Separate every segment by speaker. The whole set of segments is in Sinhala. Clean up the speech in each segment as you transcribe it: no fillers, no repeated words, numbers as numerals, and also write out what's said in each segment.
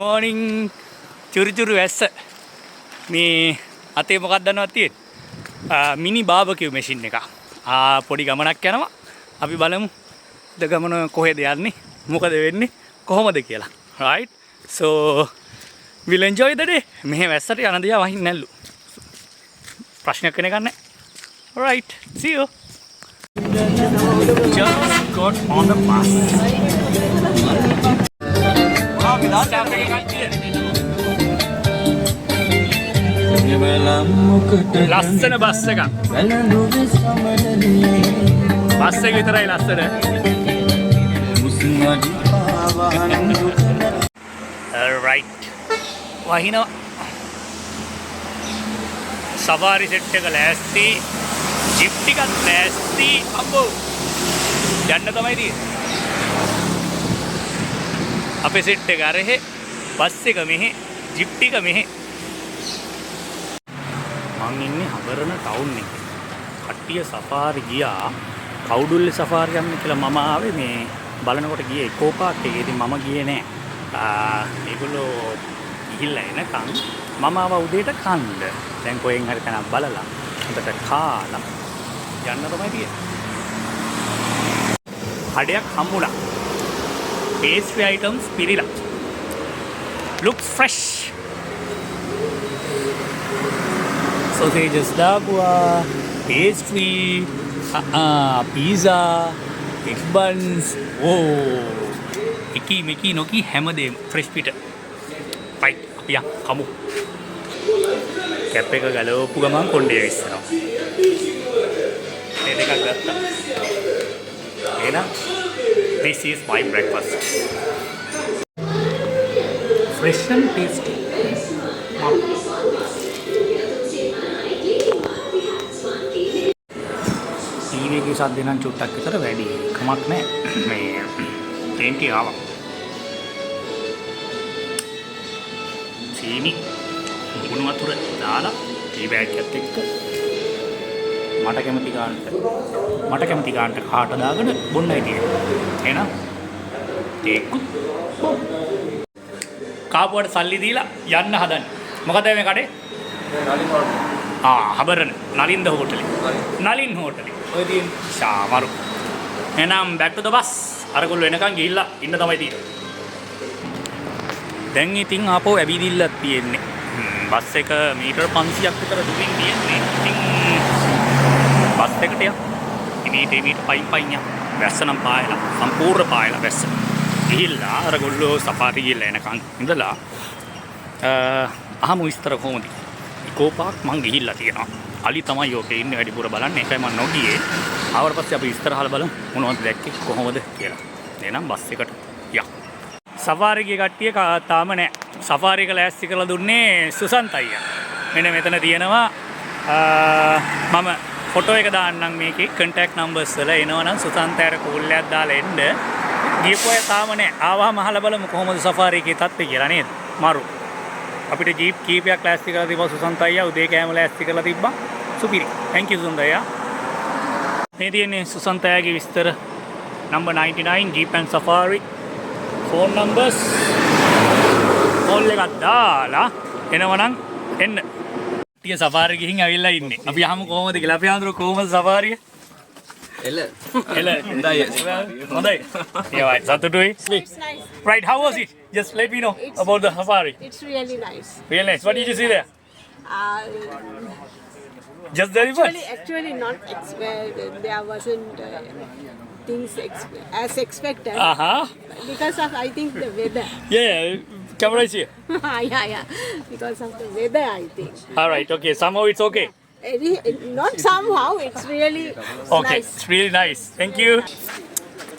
Speaker 1: Morning චුරු වැස්ස මේ අතේ මොකක්ද දන්නවද තියෙන්නේ මිනි බාබකියු මැෂින් එක පොඩි ගමනක් යනවා අපි බලමු ද ගමන කොහෙද යන්නේ මොකද වෙන්නේ කොහොමද කියලා right so we'll enjoy the day මෙහෙ වැස්සට යන දියා වහින්න නැල්ලු ප්‍රශ්නයක් වෙන ගන්න right see you just got on the bus ලස්සන බස් එකක් බස් එක විතරයි ලස්සන right වහිනවා සෆාරි සෙට් එක ලෑස්ති ජිප් ටිකක් ලෑස්ති අම්බෝ යන්න තමයි තියෙන්නේ අපේ සෙට් එක අරහෙ බස් එක මෙහෙ ජිප් ටික මෙහෙ මං ඉන්නේ හබරන ටවුන් එකේ කට්ටිය සෆාරි ගියා කවුඩුල්ලේ සෆාරි යන්න කියලා මම ආවේ මේ බලනකොට ගියේ ඉකෝ පාක් එකේ ඉතින් මම ගියේ නෑ ඒගොල්ලෝ ගිහිල්ලා එනකන් මම ආවා උදේට කන්න දැන් කොහෙන් හරි තැනක් බලලා හොඳට කාලා යන්න තමයි තියෙන්නේ හඩයක් හම්බුණා pastry items පිරිලා looks fresh sausages dabua pastry pizza egg buns එකී මේකී නොකී හැමදේම fresh පිට right අපි යන් කමු කැප් එක ගලවපු ගමන් කොණ්ඩේ විස්සනවා මේ දෙකක් ගත්තා එහෙනම් this is my breakfast fresh and tasty TV එකේ සද්ද නම් චුට්ටක් විතර වැඩි කමක් නැහැ මේ තේන්ටි ආවා සීනි ගුණ වතුර දාලා ටී බෑග් එකත් එක්ක මට කැමති ගානට කාට දාගෙන බොන්නයි තියෙන්නේ එහෙනම් ඒකු කාපුවට සල්ලි දීලා යන්න හදන්නේ මොකද මේ කඩේ හබරන නලින්ද නලින් හෝටලේ ඔය තියෙන ශාමරු එහෙනම් back to the bus අරගොල්ලෝ එනකන් ගිහිල්ලා ඉන්න තමයි තියෙන්නේ දැන් ඉතින් ආපහු ඇවිදින්නත් තියෙන්නේ බස් එක මීටර 500ක් විතර දුරින් තියෙන්නේ ඉතින් බස් එකට මීට පයින් වැස්ස නම් පායලා සම්පූර්ණ පායලා වැස්ස ගිහිල්ලා අරගොල්ලෝ සෆාරි ගිහිල්ලා එනකන් ඉඳලා අහමු විස්තර කොහොමද ඉකෝ පාක් මං ගිහිල්ලා තියෙනවා අලි තමයි යෝකේ ඉන්නේ වැඩිපුර බලන්න ඒකයි මම නොගියේ ආවට පස්සේ අපි විස්තර අහලා බලමු මොනවද දැක්කේ කොහොමද කියලා එහෙනම් බස් එකට යන්න සෆාරි ගිය කට්ටිය තාම නැහැ සෆාරි එක ලෑස්ති කරලා දුන්නේ සුසන්ත අයියා මෙන්න මෙතන තියෙනවා මම ෆොටෝ එක දාන්නම් මේකේ contact numbers වල එනවනම් සුසන්තයාට කෝල් එකක් දාලා එන්න ගියපු අය තාම නැහැ ආවම අහලා බලමු කොහොමද සෆාරි එකේ තත්ත්වය කියලා නේද මරු අපිට ජීප් කීපයක් ලෑස්ති කරලා තිබ්බා සුසන්ත අයියා උදේ කෑම ලෑස්ති කරලා තිබ්බා සුපිරි thank you සුසන්ත අයියා මේ තියෙන්නේ සුසන්ත අයියාගේ විස්තර number 99 Jeep and Safari phone numbers call එකක් දාලා එනවනම් එන්න ටික සෆාරි ගිහින් ඇවිල්ලා ඉන්නේ අපි අහමු කොහොමද කියලා අපි අහඳුර කොහොමද සෆාරිය එල හොඳයි yeah right සතුටුයි right how was it just let me know about the safari
Speaker 2: it's really nice
Speaker 1: what did you see there just the river
Speaker 2: actually not there wasn't things as expected because of I think the weather
Speaker 1: yeah camera is here
Speaker 2: yeah because of the weather I think
Speaker 1: all right okay somehow it's okay
Speaker 2: not somehow it's really
Speaker 1: okay
Speaker 2: nice.
Speaker 1: it's really nice thank you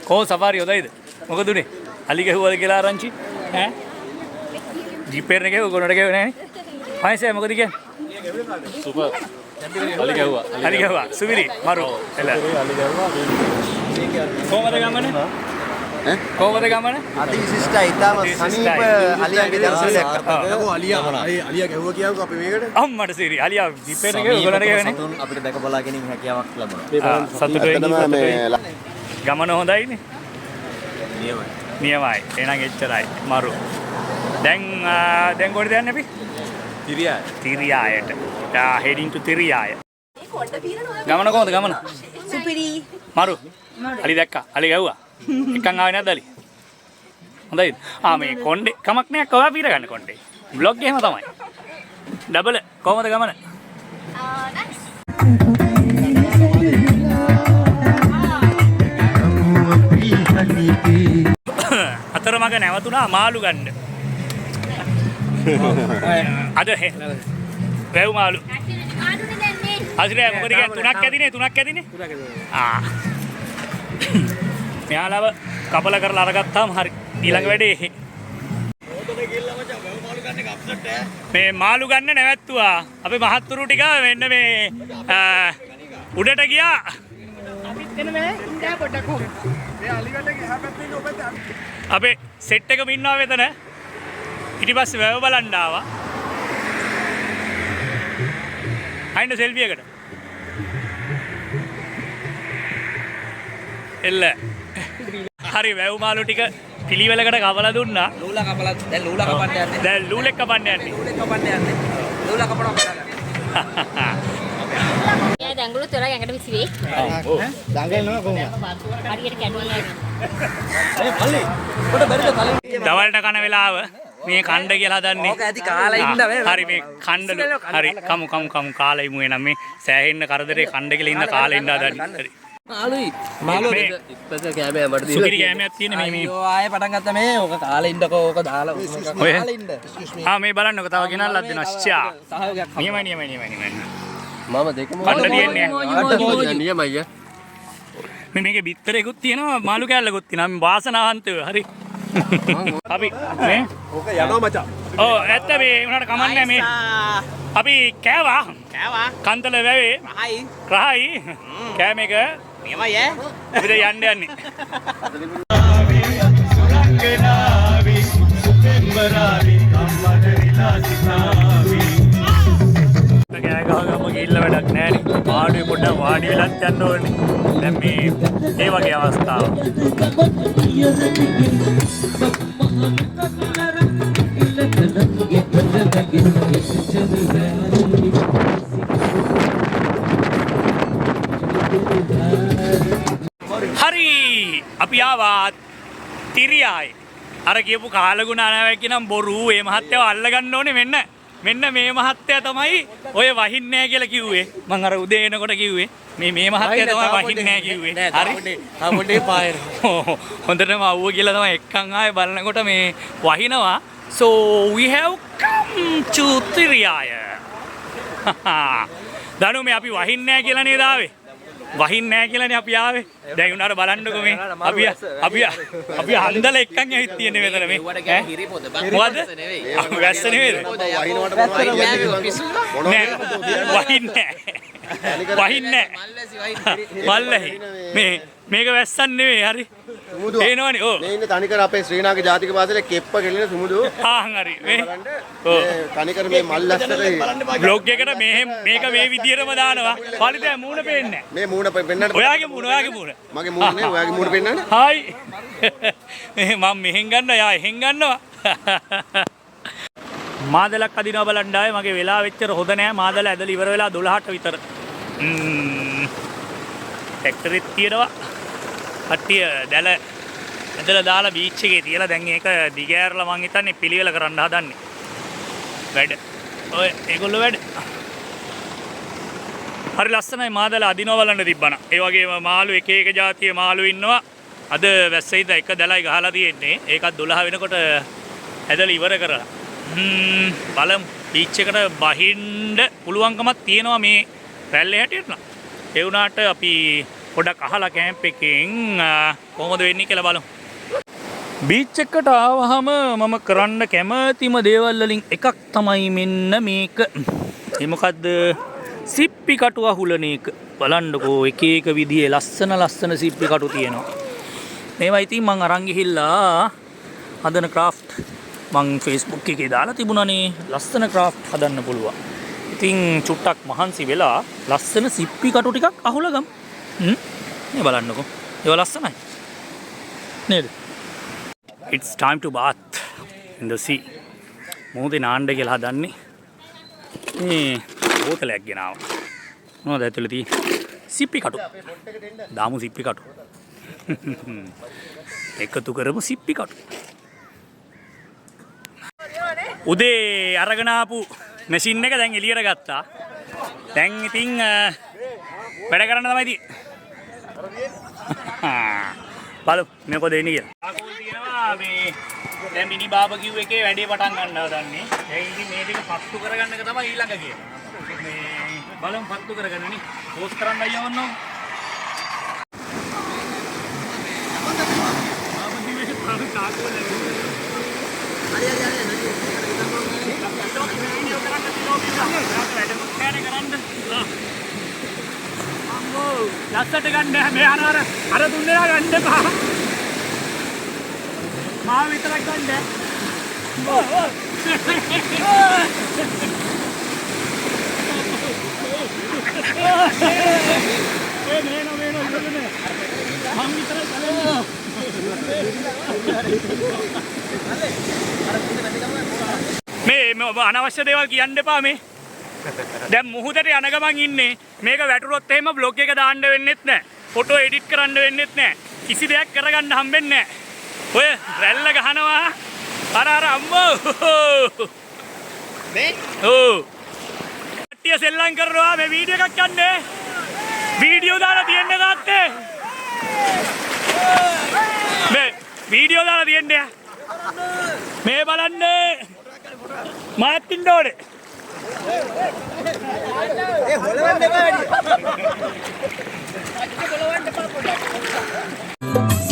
Speaker 1: කොහොම සෆාරි හොඳයිද මොකද උනේ අලි ගැහුවද කියලා ආරංචි ඈ ජීප් එකේ නෙකේ උගොනට ගෙවේ නෑනේ පයිසේ මොකද කියන්නේ සුපර් අලි ගැහුවා සුවිරි මරු එල අලි ගැහුවා කොහමද ගමනේ කොහොමද ගමන?
Speaker 3: අතිවිශිෂ්ටයි. ඉතාලම සනීප අලියාගේ දර්ශනයක් කරා.
Speaker 4: ඔව් අලියා ගැහුවා කියවකෝ අපි මේකට.
Speaker 1: අම්මට සිරි අලියා ජීප් එකේ උගලට ගෙවනේ.
Speaker 3: අපිට දැක බලා ගැනීම හැකියාවක් ලැබුණා.
Speaker 1: සතුටුයි. ගමන හොඳයිනේ. නියමයි. එහෙනම් එච්චරයි. මරු. දැන් කොහෙද යන්නේ අපි?
Speaker 4: තිරියයි.
Speaker 1: තිරියායට. heading to තිරියාය. ගමන කොහොමද ගමන?
Speaker 2: Supiri.
Speaker 1: මරු. අලි දැක්කා. අලි ගැව්වා. එකන් ආවේ නැද්ද අලි? හොඳයිද? මේ කොණ්ඩේ කමක් නෑ කවා පීර ගන්න කොණ්ඩේ. බ්ලොග් එහෙම තමයි. ඩබල් කොහොමද ගමන? අතරමඟ නැවතුණා මාළු ගන්න. අද වැව් මාළු. අසිරේ මොකද කියන්නේ තුනක් ඇදිනේ. මෙයාලව කපල කරලා අරගත්තාම හරි ඊළඟ වැඩේ. මේ මාළු ගන්න නැවැත්තුවා. අපේ මහත්තුරු ටික මෙන්න මේ උඩට ගියා. අපිත් එන මේ ඉන්දියා පොඩක් හොම. මේ අලිගඩේ එහා පැත්තේ ඉන්න ඔබත් අපේ සෙට් එකම ඉන්නවා වෙතන. ඊට පස්සේ වැව බලන්න ආවා. අයින්න සෙල්ෆි එකට. එල්ල. හරි වැව් මාළු ටික පිළිවෙලකට කපලා දුන්නා.
Speaker 5: ලූලා කපලා දැන් ලූලා කපන්න යන්නේ.
Speaker 1: දැන් ලූලෙක් කපන්න යන්නේ.
Speaker 5: ලූලා කපනවා කරලා.
Speaker 6: එයා දඟලුත් වෙලා යකට විසිවේ.
Speaker 3: ඔව්. දඟලනවා කොහොමද?
Speaker 6: හරියට කැඩුවා.
Speaker 5: ඒ මල්ලි. කොට බැරිද කලින්?
Speaker 1: දවල්ට කන වෙලාව මේ කණ්ඩ කියලා හදන්නේ.
Speaker 5: ඕක ඇති කාලා ඉන්න වේ.
Speaker 1: හරි මේ කණ්ඩලු. හරි කමු කාලා ඉමු එනම් මේ සෑහෙන්න කරදරේ කණ්ඩ කියලා ඉන්න කාලා ඉන්න හදන්නේ. හරි.
Speaker 5: මාළුයි.
Speaker 1: මේ
Speaker 5: ඉස්සක කෑමේ මට දීලා.
Speaker 1: සුපිරි කෑමක් තියෙන මේ
Speaker 5: අයියෝ ආයේ පටන් ගත්තා මේ. ඕක කාලා ඉන්නකෝ ඕක දාලා
Speaker 1: ඔය
Speaker 5: කාලා ඉන්න.
Speaker 1: මේ බලන්නකෝ තව ගෙනල්ලා දෙනවා ශ්චා.
Speaker 5: සහයෝගයක්.
Speaker 1: නියමයි.
Speaker 5: මම දෙකම
Speaker 1: කන්න තියෙන්නේ.
Speaker 5: නියමයි.
Speaker 1: මේකේ බිත්තරේකුත් තියෙනවා මාළු කෑල්ලකුත් තියෙනවා. මේ වාසනාවන්තව හරි. අපි මේ
Speaker 4: ඕක යනවා මචං.
Speaker 1: ඔව් ඇත්ත මේ උනාට කමන්නේ මේ අපි කෑවා කන්තල වැවේ රහයි කෑම එක නියමයි ඈ අපිට යන්න යන්නේ කෑ ගහගම ගිහිල්ලා වැඩක් නැහැ නේ ආඩුවේ පොඩ්ඩක් වාඩි වෙලත් යන්න ඕනේ දැන් මේ ඒ වගේ අවස්ථාවක් හරි අපි ආවා තිරියායි අර කියපු කාලගුණ අනාවැකි නම් බොරු මේ මහත්තයව අල්ලගන්න ඕනේ මෙන්න මේ මහත්තයා තමයි ඔය වහින්නේ නැහැ කියලා කිව්වේ මං අර උදේ එනකොට කිව්වේ මේ මහත්තයා තමයි වහින්නේ නැහැ කිව්වේ හරි අපොඩේ පායර හොඳටම අවුව කියලා තමයි එක්කන් ආයේ බලනකොට මේ වහිනවා so we have come to Tiriyaya දනු මේ අපි වහින්නේ නැහැ කියලා නේද ආවේ වහින්නේ නැහැ කියලානේ අපි ආවේ දැන් උනාට බලන්නකෝ මේ අපි හන්දල එක්කන් ඇවිත් තියෙන්නේ මෙතන මේ මොකද වැස්ස නෙවෙයිද වහින්නේ මල්ලහි මේක වැස්සන් නෙවෙයි හරි තේනවනේ ඔව්
Speaker 3: මේ ඉන්නේ තනිකර අපේ ශ්‍රී නාග ජාතික පාසලේ කෙප්ප කෙලින සුමුදු
Speaker 1: හරි මේ
Speaker 3: ඔව් තනිකර මේ මල් ඇස්සට
Speaker 1: බ්ලොග් එකට මේක මේ විදියටම දානවා පරිදේ මූණ පේන්නේ
Speaker 3: මේ මූණ පෙන්නන්න
Speaker 1: ඔයාගේ මූණ
Speaker 3: මගේ මූණ නේ ඔයාගේ මූණ පෙන්නන්න
Speaker 1: හායි මම මෙහෙන් ගන්නවා යා එහෙන් ගන්නවා මාදලක් අදිනවා බලන්න ආවේ මගේ වෙලා වෙච්චර හොඳ නෑ මාදල ඇදලා ඉවර වෙලා 12ට විතර ෆැක්ටරිත් තියෙනවා කට්ටිය දැල ඇදලා දාලා බීච් එකේ තියලා දැන් ඒක දිගෑරලා මං හිතන්නේ පිළිවෙල කරන්න හදන්නේ වැඩ ඔය ඒගොල්ලෝ වැඩ හරි ලස්සනයි මාදල අදිනවා බලන්න තිබ්බනම් ඒ වගේම මාළු එක જાතියේ මාළු ඉන්නවා අද වැස්සෙයිද එක දැලයි ගහලා තියෙන්නේ ඒකත් 12 වෙනකොට ඇදලා ඉවර කරලා බලමු බීච් එකට බහින්න පුළුවන්කමක් තියෙනවා මේ රැල්ලේ හැටියට නම් ඒ වුණාට අපි පොඩක් අහලා කැම්ප් එකෙන් කොහොමද වෙන්නේ කියලා බලමු බීච් එකට ආවහම මම කරන්න කැමතිම දේවල් වලින් එකක් තමයි මෙන්න මේක ඒ මොකද්ද සිප්පි කටු අහුලන එක බලන්නකෝ එක එක විදිහේ ලස්සන සිප්පි කටු තියෙනවා මේවා ඉතින් මං අරන් ගිහිල්ලා හදන ක්‍රාෆ්ට් මං Facebook එකේ දාලා තිබුණානේ ලස්සන ක්‍රාෆ්ට් හදන්න පුළුවන් ඉතින් චුට්ටක් මහන්සි වෙලා ලස්සන සිප්පි කටු ටිකක් අහුලගමු මේ බලන්නකෝ ඒවා ලස්සනයි නේද It's time to bath in the sea මොහොතේ නාන්න කියලා හදන්නේ. මේ බෝතලයක් ගෙනාවා. මොනවද ඇතුලේ තියෙන්නේ? සිප්පි කටු. දාමු සිප්පි කටු. එකතු කරමු සිප්පි කටු. උදේ අරගෙන ආපු මැෂින් එක දැන් එළියට ගත්තා. දැන් ඉතින් වැඩ කරන්න තමයි තියෙන්නේ. බලමු මේ කොහෙද එන්නේ කියලා. ආකෝල් තියෙනවා මේ දැන් මිනි බාබකියු එකේ වැඩේ පටන් ගන්නවා දන්නේ. දැන් ඉතින් මේ ටික පත්තු කරගන්න එක තමයි ඊළඟ කියන්නේ. මේ බලමු පත්තු කරගන්න නේ. පෝස් කරන්න අයියා වන්නෝ. බාබකියු එකේ පාරු කාකෝල් ලස්සට ගන්න මේ අර දුන්නා ගන්න එපා. මාව විතරක් ගන්න. මම විතරක් මේ අනවශ්‍ය දේවල් කියන්න එපා මේ. දැන් මුහුදට යන ගමන් ඉන්නේ. මේක වැටුනොත් එහෙම බ්ලොග් එක දාන්න වෙන්නෙත් නැහැ. ෆොටෝ එඩිට් කරන්න වෙන්නෙත් නැහැ. කිසි දෙයක් කරගන්න හම්බෙන්නේ නැහැ. ඔය රැල්ල ගහනවා. අර අම්මෝ. මේ? ඔව්. කට්ටිය සෙල්ලම් කරනවා මේ වීඩියෝ එකක් යන්නේ. වීඩියෝ දාලා තියන්නේ තාත්තේ. මේ වීඩියෝ දාලා තියන්නේ. මේ බලන්නේ. මාත් ඉන්න ඕනේ. ඒ හොලවන්න එපා වැඩි.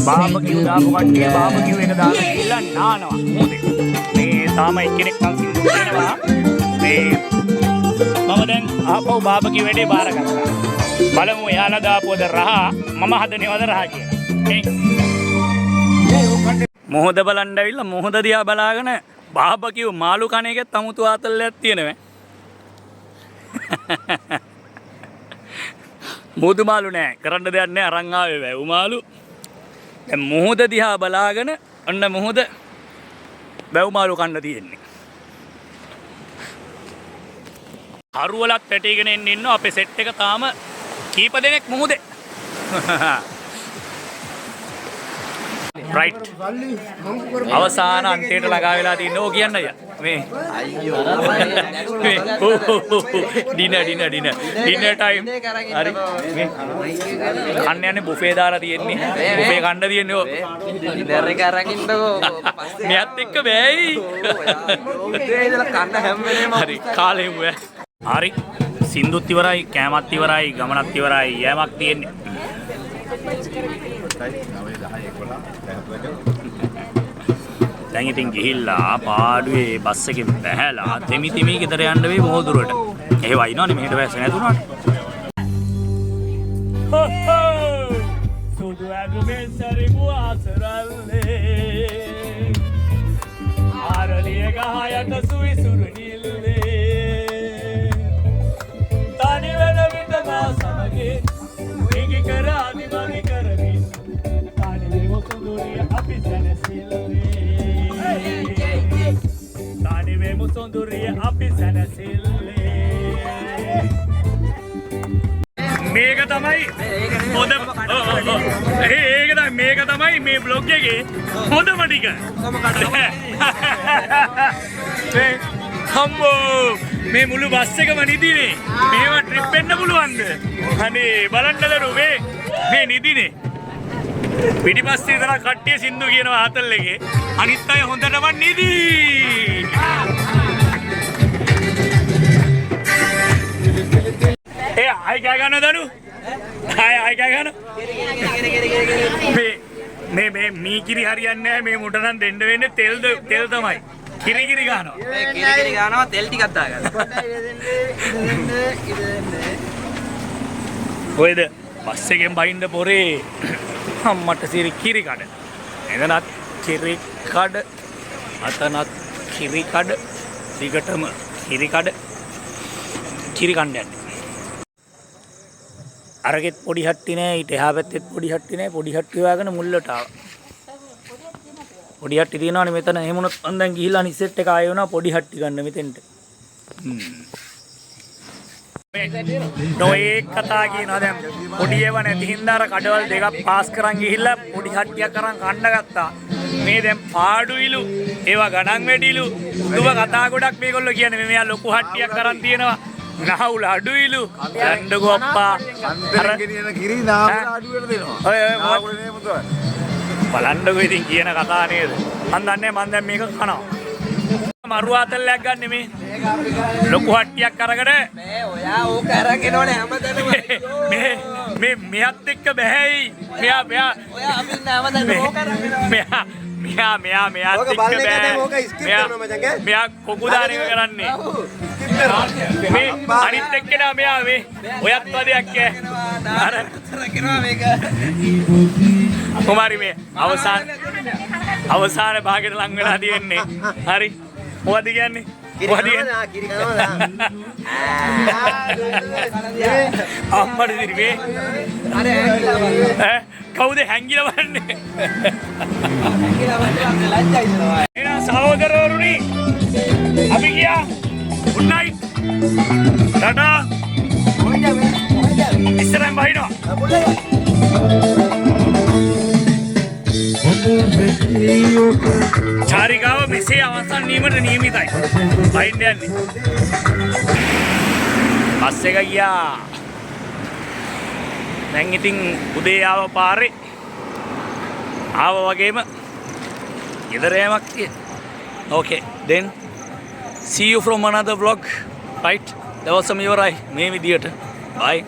Speaker 1: බාබකියු බාබකියු එක දාලා ගිහලා නානවා. මේ තාම එක්කෙනෙක් නම් සින්දු කරනවා. මේ මම දැන් ආපහු බාබකියු වැඩේ බාරගත්තා. බලමු එයාලා දාපුවද රහ මම හදනවද රහ කියලා. මොහොත බලන්න ඇවිල්ලා මොහොත දිහා බලාගෙන බාබකියු මාළු කණ එකෙත් අමුතු ආතල්ලයක් තියෙනවා. මුහුදු මාළු නෑ කරන්න දෙයක් නෑ අරන් ආවේ වැව් මාළු. දැන් මුහුද දිහා බලාගෙන ඔන්න මුහුද වැව් මාළු කන්න තියෙන්නේ. හරුවලක් පැටීගෙන ඉන්නවා අපේ සෙට් එක තාම කීප දෙනෙක් මුහුදේ. රයිට් අවසාන අන්තයට ළඟා වෙලා තින්නේ ඕක කියන්න අයියා මේ අයියෝ ඩිනර් ටයිම් හරි මේ කන්න යන්නේ බුෆේ දාලා තියෙන්නේ බුෆේ කන්න තියෙන්නේ ඕ ඩිනර් එක අරන් ඉන්නකෝ මෙයත් එක්ක බෑයි උදේ ඉඳලා කන්න හැම වෙලේම හරි කාලේ හුවා හරි සින්දුත් ඉවරයි කෑමත් ඉවරයි ගමනත් ඉවරයි යෑමක් තියෙන්නේ දැන් ඉතින් ගිහිල්ලා පාඩුවේ බස් එකෙන් බැහැලා තෙමි තෙමි ගෙදර යන්න වෙයි මොහොදුරට. එහෙ වයින්නවනේ මෙහෙට වැස්ස නැතුණාට. සුදු ඇඳුමෙන් සරි මුවාසරල්ලේ ආරලිය ගහයට සුවිසුරු නිල්ලේ තනි වෙන විට මා සමගේ නිගි කර අදිමගි කරමින් තනි මොසුඳුරිය අපි සැනසෙල්ලේ Tani musonduriya api sanasillee මේක තමයි හොඳ ඒක තමයි මේක තමයි මේ බ්ලොග් එකේ හොඳම ටික හම්බෝ මේ මුළු බස් එකම නිදිනේ මේවා ට්‍රිප් වෙන්න පුළුවන්ද අනේ බලන්න දරුවේ මේ නිදිනේ පිටිපස්සේ ඉතන කට්ටිය සින්දු කියනවා ආතල් එකේ අනිත් අය හොඳටම නිදි ඒ ආයි කෑ ගන්න දනු ආයි කෑ ගන්න මේ මීකිරි හරියන්නේ නැහැ මේ මුට නම් දෙන්න වෙන්නේ තෙල් තමයි කිරි ගන්නවා මේ කිරි ගන්නවා තෙල් ටිකක් දාගන්න ඔයද බස් එකෙන් බයින්න පොරේ අම්මට කිරි කඩ එදනත් කිරි කඩ අතනත් කිරි කඩ දිගටම කිරි කඩ කිරි කණ්ඩ යන්නේ අරගෙත් පොඩි හට්ටි නෑ ඊට එහා පැත්තෙත් පොඩි හට්ටි නෑ පොඩි හට්ටි හොයාගෙන මුල්ලට ආවා පොඩි හට්ටි තියෙනවානේ මෙතන. එහෙම වුණොත් මම දැන් ගිහිල්ලා අනිත් සෙට් එක ආයෙ වුණා පොඩි හට්ටි ගන්න මෙතෙන්ට. නොයේ කතා කියනවා දැන් පොඩි ඒවා නැති හින්දා අර කඩවල් දෙකක් පාස් කරන් ගිහිල්ලා පොඩි හට්ටියක් අරන් කන්න ගත්තා. මේ දැන් පාඩුයිලු ඒවා ගණන් වැඩිලු. දුව කතා ගොඩක් මේගොල්ලෝ කියන්නේ මෙයා ලොකු හට්ටියක් අරන් තියෙනවා. නහවුල අඩුයිලු. යන්නකෝ අප්පා. අර
Speaker 3: ගෙනියන කිරි නාවුල අඩුවට දෙනවා.
Speaker 1: ඔය
Speaker 3: නාවුල නේ මුතවන්නේ.
Speaker 1: බලන්නකෝ ඉතින් කියන කතා නේද? මන් දන්නේ මන් දැන් මේක කනවා. මරු ආතල්ලයක් ගන්න මේ. ලොකු හට්ටියක් අරගෙන
Speaker 5: මේ ඔයා ඕක අරන් එනවනේ හැමදැනම.
Speaker 1: මේ මෙයත් එක්ක බෑයි. මෙයා
Speaker 5: ඔයා අපින් හැමදැනම ඕක අරන් එනවා.
Speaker 1: මෙයා
Speaker 3: ඕක
Speaker 1: එක්ක
Speaker 3: බලන එක
Speaker 1: බෑ.
Speaker 3: දැන් ඕක ස්කිප් කරනවා මචං ඈ.
Speaker 1: මෙයා කොකුදානික කරන්නේ. මේ අනිත් එක්කෙනා මෙයා මේ ඔයත් වදයක් ඈ. අර
Speaker 5: කරනවා මේක.
Speaker 1: කුමාරි මේ අවසාන භාගයට ලං වෙලා තියෙන්නේ. හරි. මොකද කියන්නේ? මොකද කියන්නේ?
Speaker 3: කිරි කනවා.
Speaker 1: අම්මට දිරි මේ.
Speaker 5: අර හැංගිලා බලන්න.
Speaker 1: ඈ කවුද හැංගිලා වන්නේ?
Speaker 5: හැංගිලා බලන්න ලැජ්ජයි දෙනවා.
Speaker 1: එහෙනම් සහෝදරවරුනි අපි ගියා. good night. ටටා. ඉස්සරහින් බහිනවා. චාරිකාව මෙසේ අවසන් වීමට නියමිතයි. බහින්න යන්නේ. බස් එක ගියා. දැන් ඉතින් උදේ ආව පාරේ ආව වගේම ගෙදර යෑමක් තියෙන. Okay, then see you from another vlog. Right? දවසම ඉවරයි මේ විදියට. Bye.